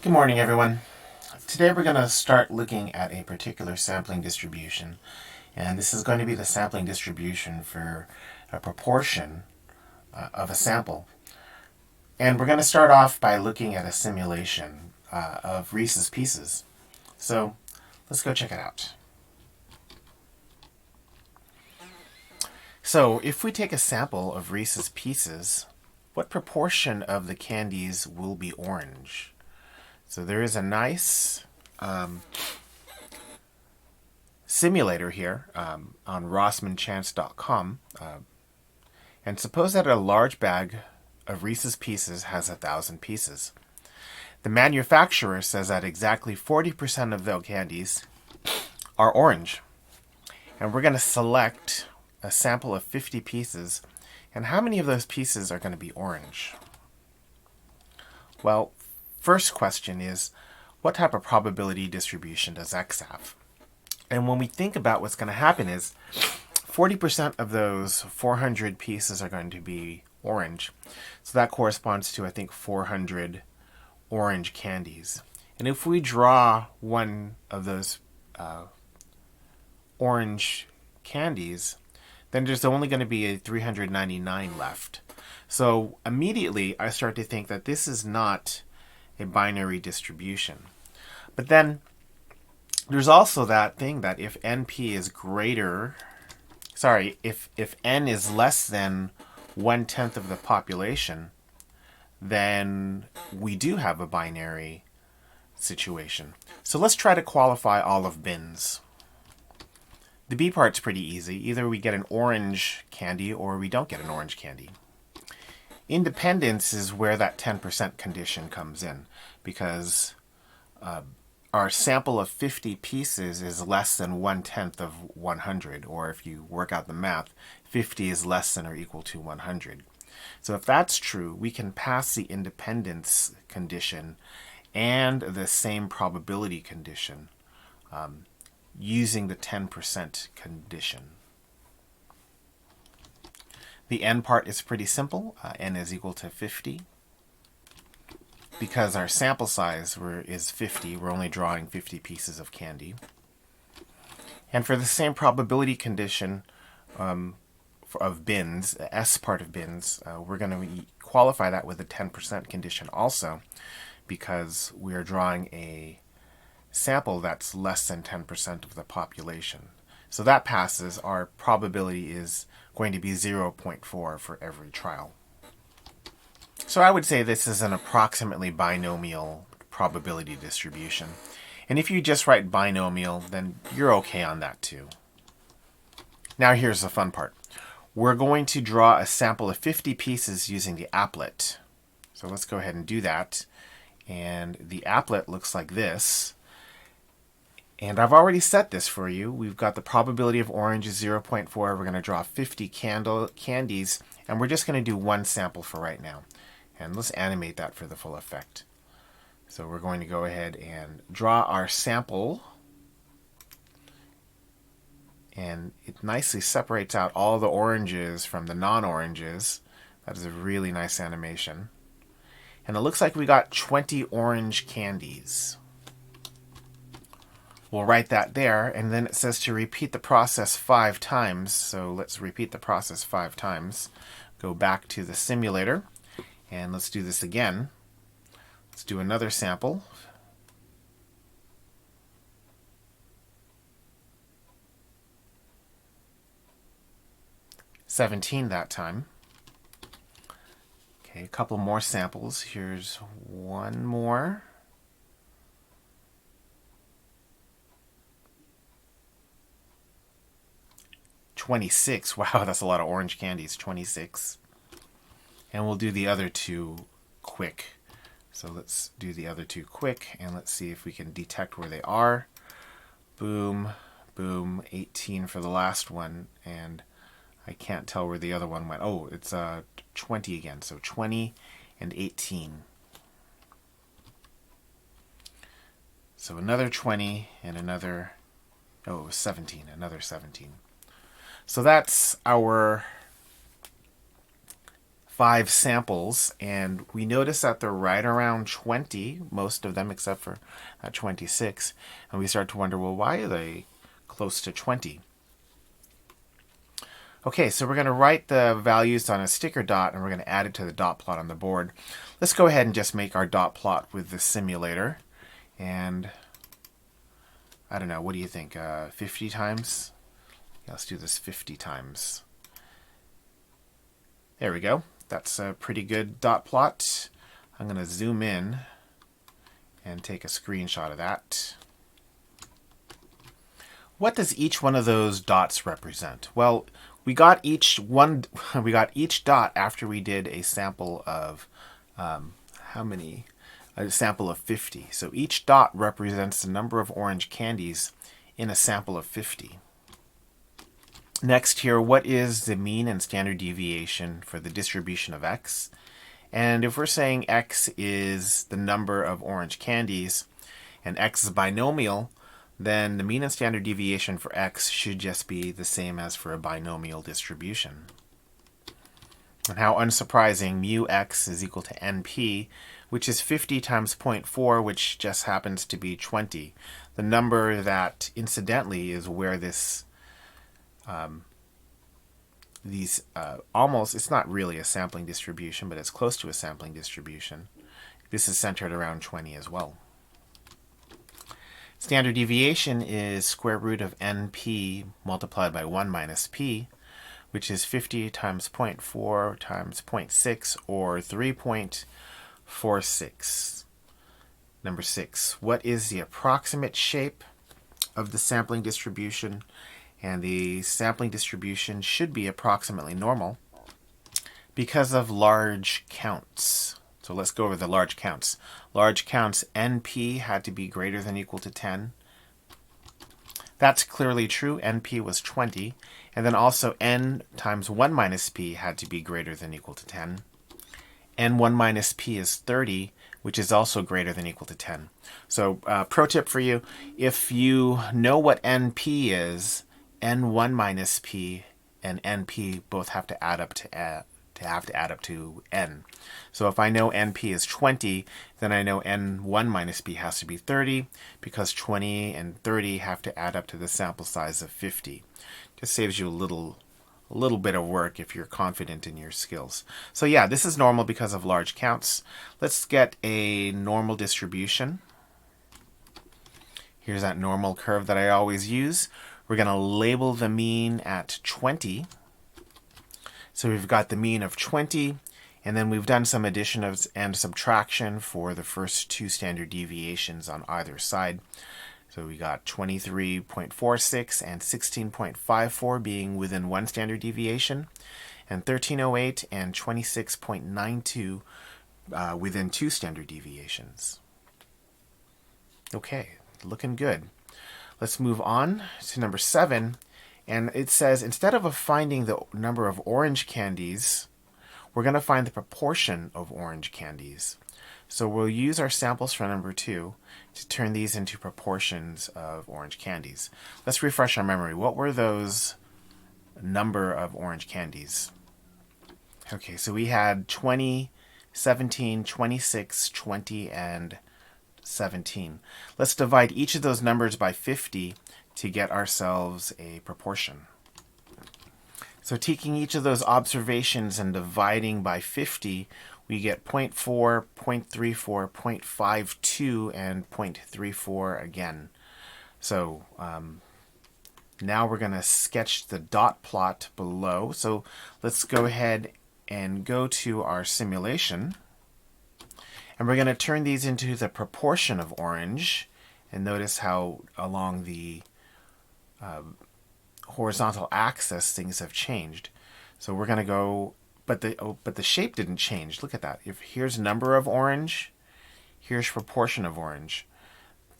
Good morning, everyone. Today we're going to start looking at a particular sampling distribution, and this is going to be the sampling distribution for a proportion of a sample. And we're going to start off by looking at a simulation of Reese's Pieces. So let's go check it out. So if we take a sample of Reese's Pieces, what proportion of the candies will be orange? So there is a nice simulator here on rossmanchance.com. And suppose that a large bag of Reese's Pieces has 1,000 pieces. The manufacturer says that exactly 40% of the candies are orange. And we're going to select a sample of 50 pieces. And how many of those pieces are going to be orange? Well, first question is, what type of probability distribution does X have? And when we think about what's going to happen is 40% of those 400 pieces are going to be orange. So that corresponds to, I think, 400 orange candies. And if we draw one of those orange candies, then there's only going to be a 399 left. So immediately I start to think that this is not a binary distribution. But then there's also that thing that if NP is if N is less than 1/10 of the population, then we do have a binary situation. So let's try to qualify all of bins. The B part's pretty easy. Either we get an orange candy or we don't get an orange candy. Independence is where that 10% condition comes in, because our sample of 50 pieces is less than 1/10 of 100, or if you work out the math, 50 is less than or equal to 100. So if that's true, we can pass the independence condition and the same probability condition using the 10% condition. The N part is pretty simple. N is equal to 50. Because our sample size is 50, we're only drawing 50 pieces of candy. And for the same probability condition of bins, the S part of bins, we're going to qualify that with a 10% condition also, because we are drawing a sample that's less than 10% of the population. So that passes. Our probability is going to be 0.4 for every trial. So I would say this is an approximately binomial probability distribution. And if you just write binomial, then you're okay on that too. Now here's the fun part. We're going to draw a sample of 50 pieces using the applet. So let's go ahead and do that. And the applet looks like this. And I've already set this for you. We've got the probability of orange is 0.4. We're going to draw 50 candies, and we're just going to do one sample for right now. And let's animate that for the full effect. So we're going to go ahead and draw our sample. And it nicely separates out all the oranges from the non-oranges. That is a really nice animation. And it looks like we got 20 orange candies. We'll write that there, and then it says to repeat the process 5 times. So let's repeat the process 5 times. Go back to the simulator, and let's do this again. Let's do another sample. $17 that time. Okay, a couple more samples. Here's one more. $26. Wow, that's a lot of orange candies. $26. And we'll do the other two quick. So let's do the other two quick, and let's see if we can detect where they are. Boom, boom, 18 for the last one, and I can't tell where the other one went. Oh, it's 20 again, so 20 and 18. So another 20 and another, oh, it was 17, another 17. So that's our 5 samples, and we notice that they're right around 20, most of them except for 26, and we start to wonder, well, why are they close to 20? Okay, so we're going to write the values on a sticker dot, and we're going to add it to the dot plot on the board. Let's go ahead and just make our dot plot with the simulator, and I don't know, what do you think, 50 times? Yeah, let's do this 50 times. There we go. That's a pretty good dot plot. I'm going to zoom in and take a screenshot of that. What does each one of those dots represent? Well, we got each dot after we did a sample of how many? A sample of 50. So each dot represents the number of orange candies in a sample of 50. Next here, what is the mean and standard deviation for the distribution of x? And if we're saying x is the number of orange candies and x is binomial, then the mean and standard deviation for x should just be the same as for a binomial distribution. And how unsurprising, mu x is equal to np, which is 50 times 0.4, which just happens to be 20. The number that, incidentally, is where this almost, it's not really a sampling distribution, but it's close to a sampling distribution. This is centered around 20 as well. Standard deviation is square root of np multiplied by 1 minus p, which is 50 times 0.4 times 0.6, or 3.46. Number 6, what is the approximate shape of the sampling distribution? And the sampling distribution should be approximately normal because of large counts. So let's go over the large counts. Large counts, NP had to be greater than or equal to 10. That's clearly true. NP was 20. And then also N times 1 minus P had to be greater than or equal to 10. N1 minus P is 30, which is also greater than or equal to 10. So pro tip for you, if you know what NP is, N1 minus P and NP both have to add up to N. So if I know NP is 20, then I know N1 minus P has to be 30, because 20 and 30 have to add up to the sample size of 50. Just saves you a little bit of work if you're confident in your skills. So yeah, this is normal because of large counts. Let's get a normal distribution. Here's that normal curve that I always use. We're going to label the mean at 20. So we've got the mean of 20, and then we've done some addition and subtraction for the first 2 standard deviations on either side. So we got 23.46 and 16.54 being within 1 standard deviation, and 1308 and 26.92 within 2 standard deviations. Okay, looking good. Let's move on to number 7. And it says, instead of finding the number of orange candies, we're going to find the proportion of orange candies. So we'll use our samples for number 2 to turn these into proportions of orange candies. Let's refresh our memory. What were those number of orange candies? Okay, so we had 20, 17, 26, 20, and 17. Let's divide each of those numbers by 50 to get ourselves a proportion. So taking each of those observations and dividing by 50, we get 0.4, 0.34, 0.52, and 0.34 again. So now we're going to sketch the dot plot below. So let's go ahead and go to our simulation. And we're going to turn these into the proportion of orange. And notice how along the horizontal axis things have changed. So we're going to go, but the shape didn't change. Look at that. If here's number of orange, here's proportion of orange.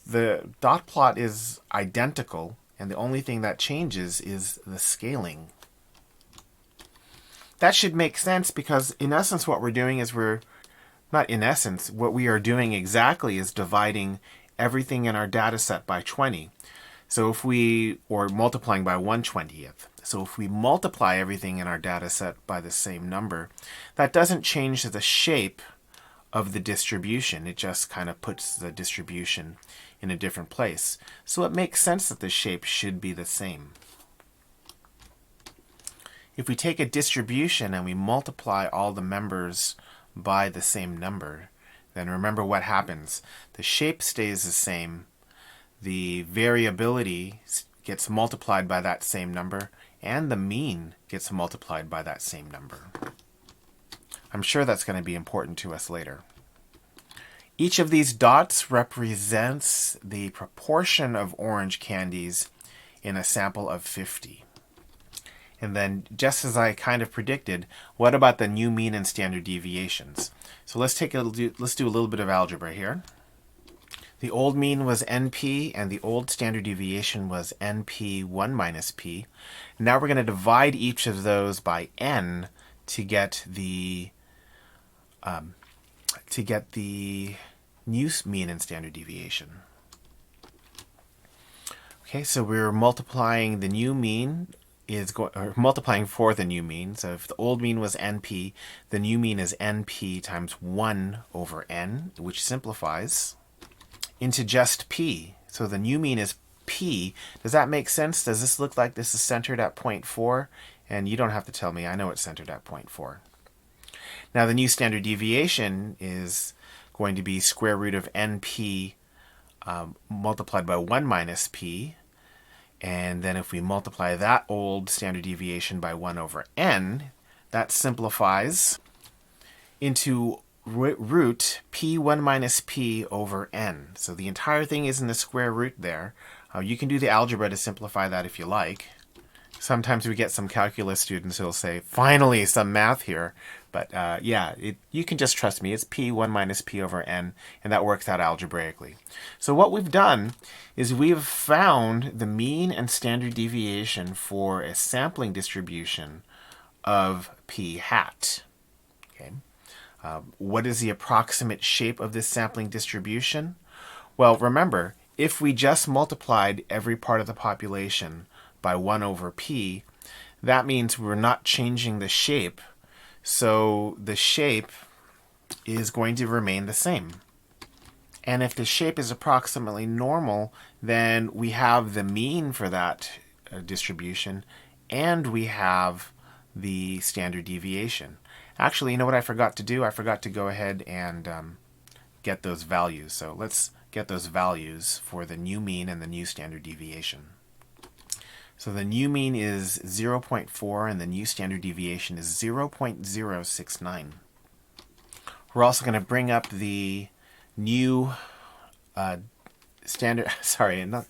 The dot plot is identical, and the only thing that changes is the scaling. That should make sense, because in essence what we're doing is what we are doing exactly is dividing everything in our data set by 20. So if we, or multiplying by 1/20th. So if we multiply everything in our data set by the same number, that doesn't change the shape of the distribution. It just kind of puts the distribution in a different place. So it makes sense that the shape should be the same. If we take a distribution and we multiply all the members by the same number, then remember what happens. The shape stays the same. The variability gets multiplied by that same number, and the mean gets multiplied by that same number. I'm sure that's going to be important to us later. Each of these dots represents the proportion of orange candies in a sample of 50. And then, just as I kind of predicted, what about the new mean and standard deviations? So let's do a little bit of algebra here. The old mean was NP, and the old standard deviation was NP1 minus P. Now we're going to divide each of those by n to get the new mean and standard deviation. Okay, so we're multiplying the new mean multiplying for the new mean. So if the old mean was NP, the new mean is NP times 1 over n, which simplifies into just P. So the new mean is P. Does that make sense? Does this look like this is centered at 0.4? And you don't have to tell me. I know it's centered at 0.4. Now the new standard deviation is going to be square root of NP multiplied by 1 minus P. And then if we multiply that old standard deviation by 1 over n, that simplifies into root P1 minus P over n. So the entire thing is in the square root there. You can do the algebra to simplify that if you like. Sometimes we get some calculus students who will say, finally, some math here. But you can just trust me. It's P1 minus P over n, and that works out algebraically. So what we've done is we've found the mean and standard deviation for a sampling distribution of P hat. Okay. What is the approximate shape of this sampling distribution? Well, remember, if we just multiplied every part of the population by 1 over P, that means we're not changing the shape. So the shape is going to remain the same. And if the shape is approximately normal, then we have the mean for that distribution, and we have the standard deviation. Actually, you know what I forgot to do? I forgot to go ahead and get those values. So let's get those values for the new mean and the new standard deviation. So the new mean is 0.4 and the new standard deviation is 0.069. We're also going to bring up the new standard,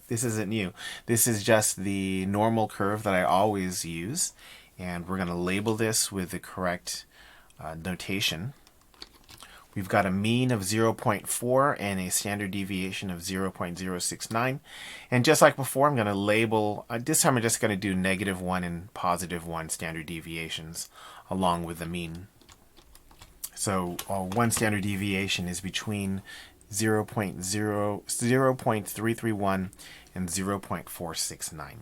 this isn't new. This is just the normal curve that I always use. And we're going to label this with the correct notation. We've got a mean of 0.4 and a standard deviation of 0.069. And just like before, I'm going to label, this time I'm just going to do -1 and +1 standard deviations along with the mean. So one standard deviation is between 0.331 and 0.469.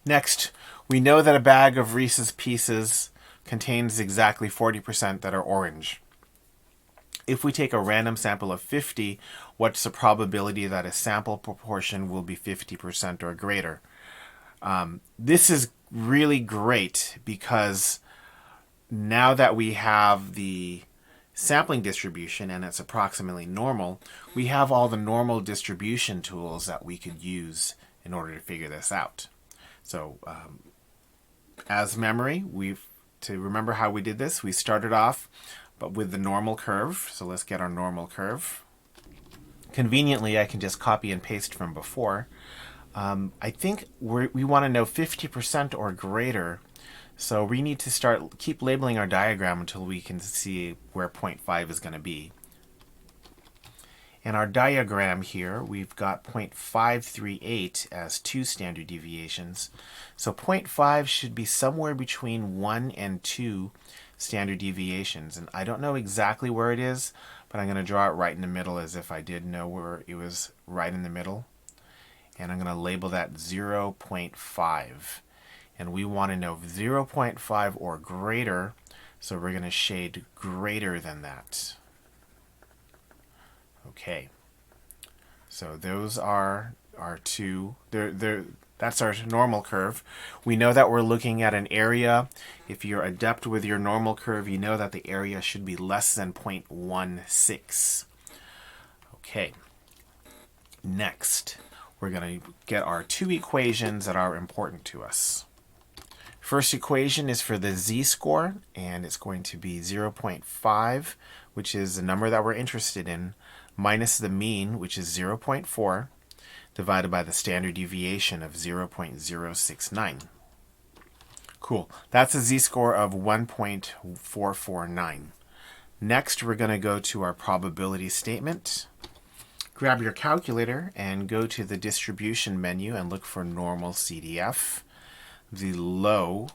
Next, we know that a bag of Reese's Pieces contains exactly 40% that are orange. If we take a random sample of 50, what's the probability that a sample proportion will be 50% or greater? This is really great because now that we have the sampling distribution and it's approximately normal, we have all the normal distribution tools that we could use in order to figure this out. So as memory, to remember how we did this, we started off with the normal curve. So let's get our normal curve. Conveniently, I can just copy and paste from before. I think we want to know 50% or greater. So we need to keep labeling our diagram until we can see where 0.5 is going to be. In our diagram here, we've got 0.538 as 2 standard deviations. So 0.5 should be somewhere between 1 and 2 standard deviations. And I don't know exactly where it is, but I'm going to draw it right in the middle as if I did know where it was right in the middle. and I'm going to label that 0.5. And we want to know 0.5 or greater, so we're going to shade greater than that. Okay. So those are our two. That's our normal curve. We know that we're looking at an area. If you're adept with your normal curve, you know that the area should be less than 0.16. Okay. Next, we're going to get our two equations that are important to us. First equation is for the z-score, and it's going to be 0.5, which is the number that we're interested in, minus the mean, which is 0.4, divided by the standard deviation of 0.069. Cool. That's a z-score of 1.449. Next, we're going to go to our probability statement. Grab your calculator and go to the distribution menu and look for normal CDF. The low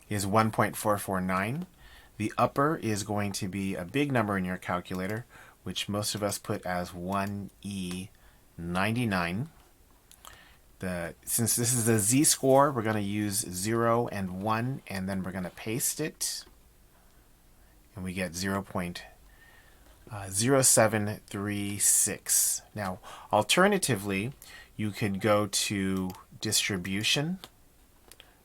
is 1.449. The upper is going to be a big number in your calculator, which most of us put as 1E99. Since this is a z-score, we're going to use 0 and 1, and then we're going to paste it. And we get 0.0736. Now, alternatively, you could go to distribution,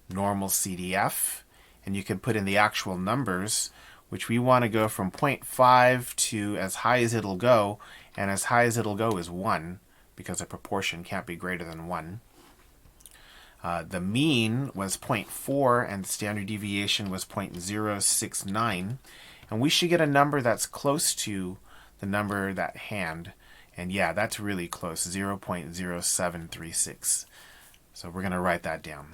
normal CDF, and you can put in the actual numbers, which we want to go from 0.5 to as high as it'll go, and as high as it'll go is 1, because a proportion can't be greater than 1. The mean was 0.4, and the standard deviation was 0.069, and we should get a number that's close to the number that hand, and yeah, that's really close, 0.0736. So we're going to write that down.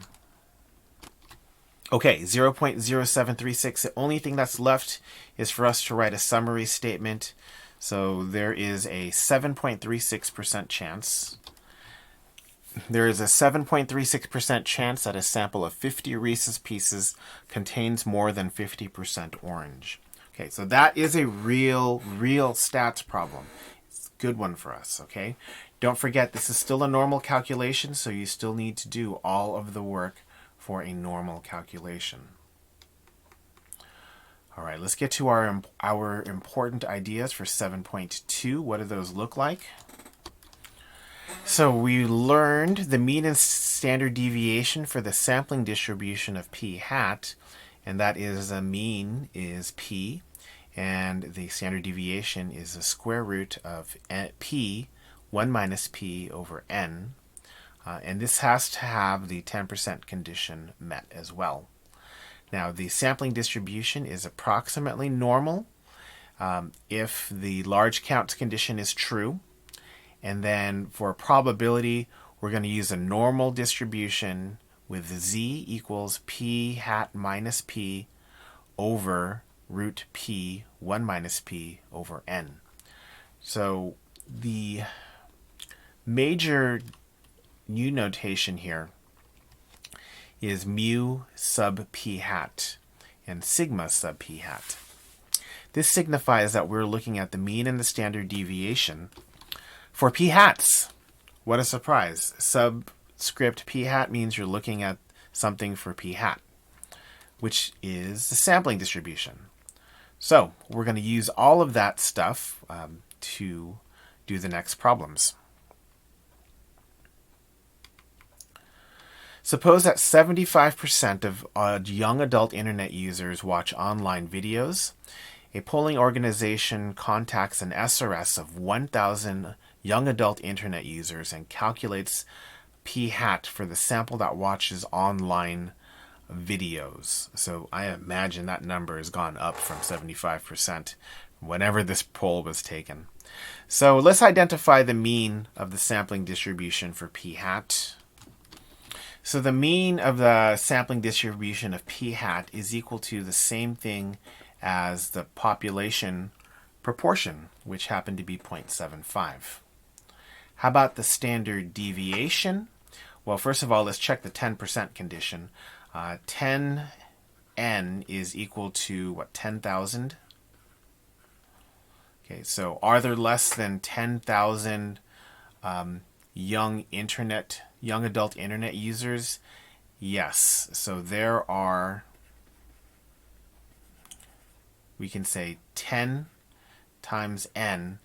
Okay, 0.0736. The only thing that's left is for us to write a summary statement. So there is a 7.36% chance. There is a 7.36% chance that a sample of 50 Reese's Pieces contains more than 50% orange. Okay, so that is a real stats problem. It's a good one for us, okay? Don't forget, this is still a normal calculation, so you still need to do all of the work for a normal calculation. All right, let's get to our important ideas for 7.2. What do those look like? So we learned the mean and standard deviation for the sampling distribution of p hat, and that is the mean is p, and the standard deviation is the square root of p, 1 minus p over n. And this has to have the 10% condition met as well. Now, the sampling distribution is approximately normal if the large counts condition is true. And then for probability, we're going to use a normal distribution with z equals p hat minus p over root p, 1 minus p over n. So the major new notation here is mu sub p hat and sigma sub p hat. This signifies that we're looking at the mean and the standard deviation for p hats. What a surprise. Subscript p hat means you're looking at something for p hat, which is the sampling distribution. So we're going to use all of that stuff to do the next problems. Suppose that 75% of young adult internet users watch online videos. A polling organization contacts an SRS of 1,000 young adult internet users and calculates p hat for the sample that watches online videos. So I imagine that number has gone up from 75% whenever this poll was taken. So let's identify the mean of the sampling distribution for p hat. So the mean of the sampling distribution of p hat is equal to the same thing as the population proportion, which happened to be 0.75. How about the standard deviation? Well, first of all, let's check the 10% condition. 10n is equal to, what, 10,000? Okay, so are there less than 10,000 young adult internet users? Yes. So there are, we can say 10 times n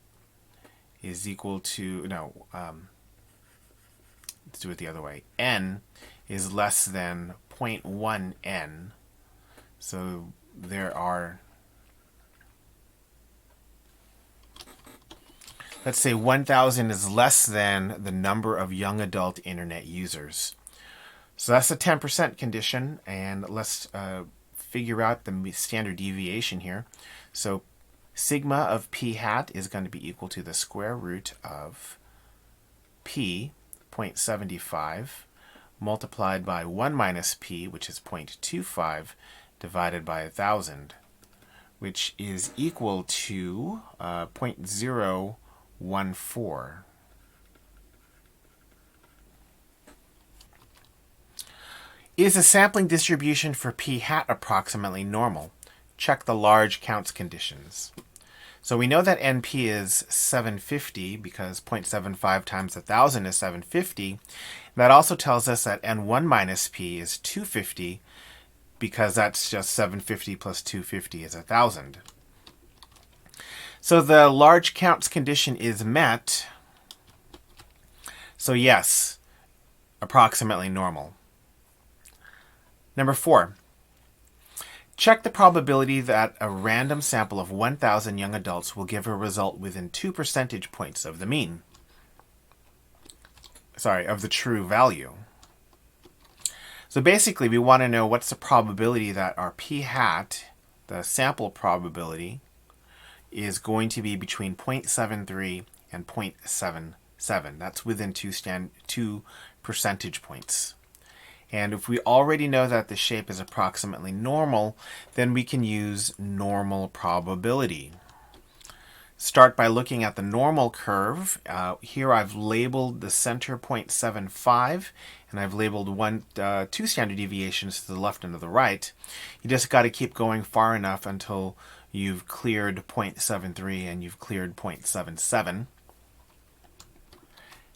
is equal to, no, let's do it the other way. N is less than 0.1 n. So there are, let's say 1,000 is less than the number of young adult internet users. So that's a 10% condition, and let's figure out the standard deviation here. So sigma of p hat is going to be equal to the square root of p, 0.75, multiplied by 1 minus p, which is 0.25, divided by 1,000, which is equal to 0.014. Is the sampling distribution for p hat approximately normal? Check the large counts conditions. So we know that NP is 750 because 0.75 times 1,000 is 750. That also tells us that N1 minus P is 250 because that's just 750 plus 250 is 1,000. So the large counts condition is met. So yes, approximately normal. Number 4. Check the probability that a random sample of 1,000 young adults will give a result within 2 percentage points of the mean. Of the true value. So basically, we want to know what's the probability that our p hat, the sample probability, is going to be between 0.73 and 0.77. That's within 2 percentage points. And if we already know that the shape is approximately normal, then we can use normal probability. Start by looking at the normal curve. Here I've labeled the center 0.75, and I've labeled 2 standard deviations to the left and to the right. You just got to keep going far enough until you've cleared 0.73 and you've cleared 0.77.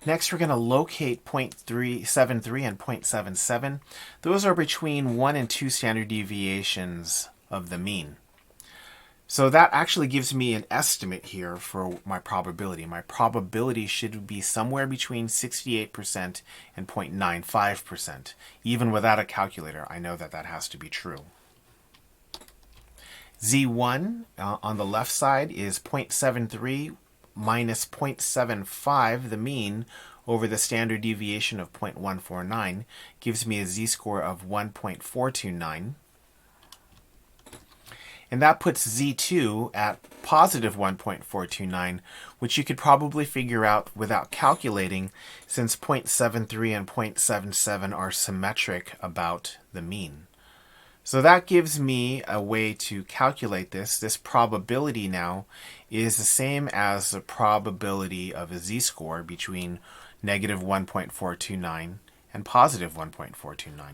Next, we're going to locate 0.73 and 0.77. Those are between 1 and 2 standard deviations of the mean. So that actually gives me an estimate here for my probability. My probability should be somewhere between 68% and 0.95%. Even without a calculator, I know that that has to be true. Z1 on the left side is 0.73 minus 0.75, the mean, over the standard deviation of 0.149, gives me a z-score of 1.429. And that puts Z2 at positive 1.429, which you could probably figure out without calculating, since 0.73 and 0.77 are symmetric about the mean. So that gives me a way to calculate this. This probability now is the same as the probability of a z-score between negative 1.429 and positive 1.429.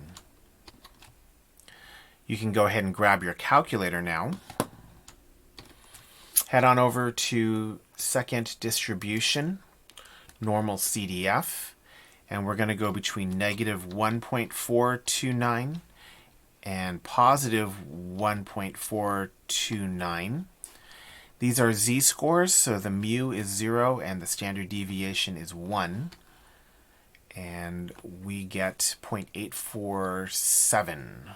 You can go ahead and grab your calculator now. Head on over to second distribution, normal CDF, and we're going to go between negative 1.429 and positive 1.429. These are z-scores, so the mu is 0 and the standard deviation is 1. And we get 0.847.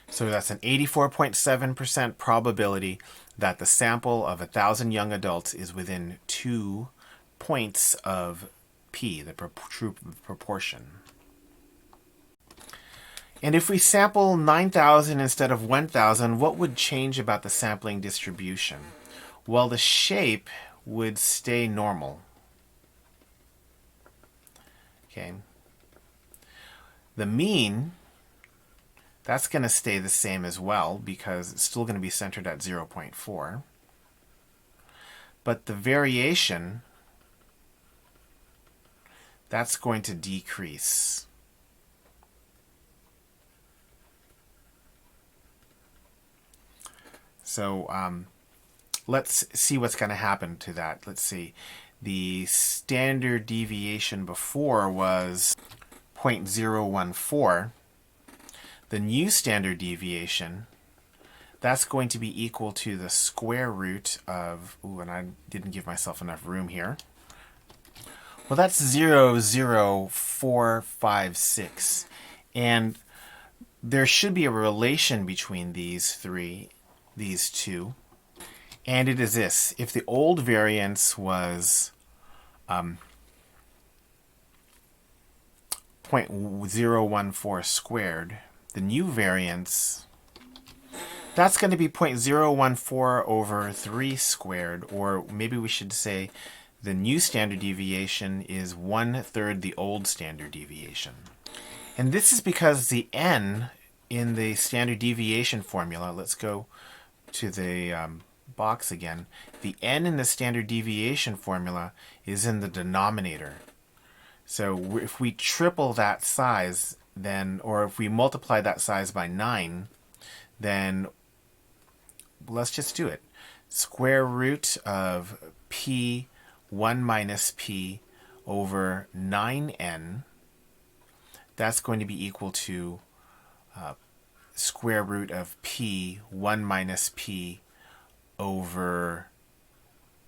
So that's an 84.7% probability that the sample of 1,000 young adults is within 2 points of p, the true proportion. And if we sample 9,000 instead of 1,000, what would change about the sampling distribution? Well, the shape would stay normal. Okay. The mean, that's going to stay the same as well because it's still going to be centered at 0.4. But the variation, that's going to decrease. So let's see what's going to happen to that. Let's see. the standard deviation before was 0.014. The new standard deviation, that's going to be equal to the square root of, and I didn't give myself enough room here. Well, that's 0.00456. And there should be a relation between these two. And it is this. If the old variance was 0.014 squared, the new variance, that's going to be 0.014 over 3 squared, or maybe we should say the new standard deviation is 1/3 the old standard deviation. And this is because the n in the standard deviation formula, let's go to the box again, the n in the standard deviation formula is in the denominator. So if we triple that size, then, or if we multiply that size by 9, then let's just do it. Square root of p 1 minus p over 9n, that's going to be equal to square root of p 1 minus p over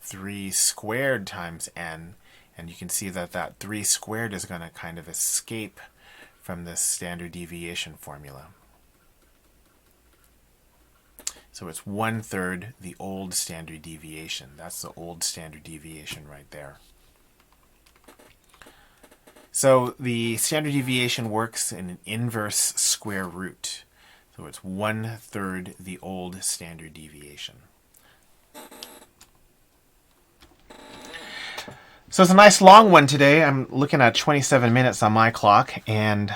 3 squared times n. And you can see that that 3 squared is going to kind of escape from this standard deviation formula. So it's 1/3 the old standard deviation. That's the old standard deviation right there. So the standard deviation works in an inverse square root. So it's 1/3 the old standard deviation. So it's a nice long one today. I'm looking at 27 minutes on my clock. And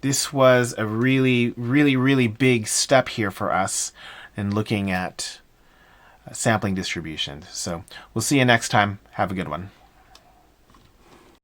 this was a really big step here for us in looking at sampling distributions. So we'll see you next time. Have a good one.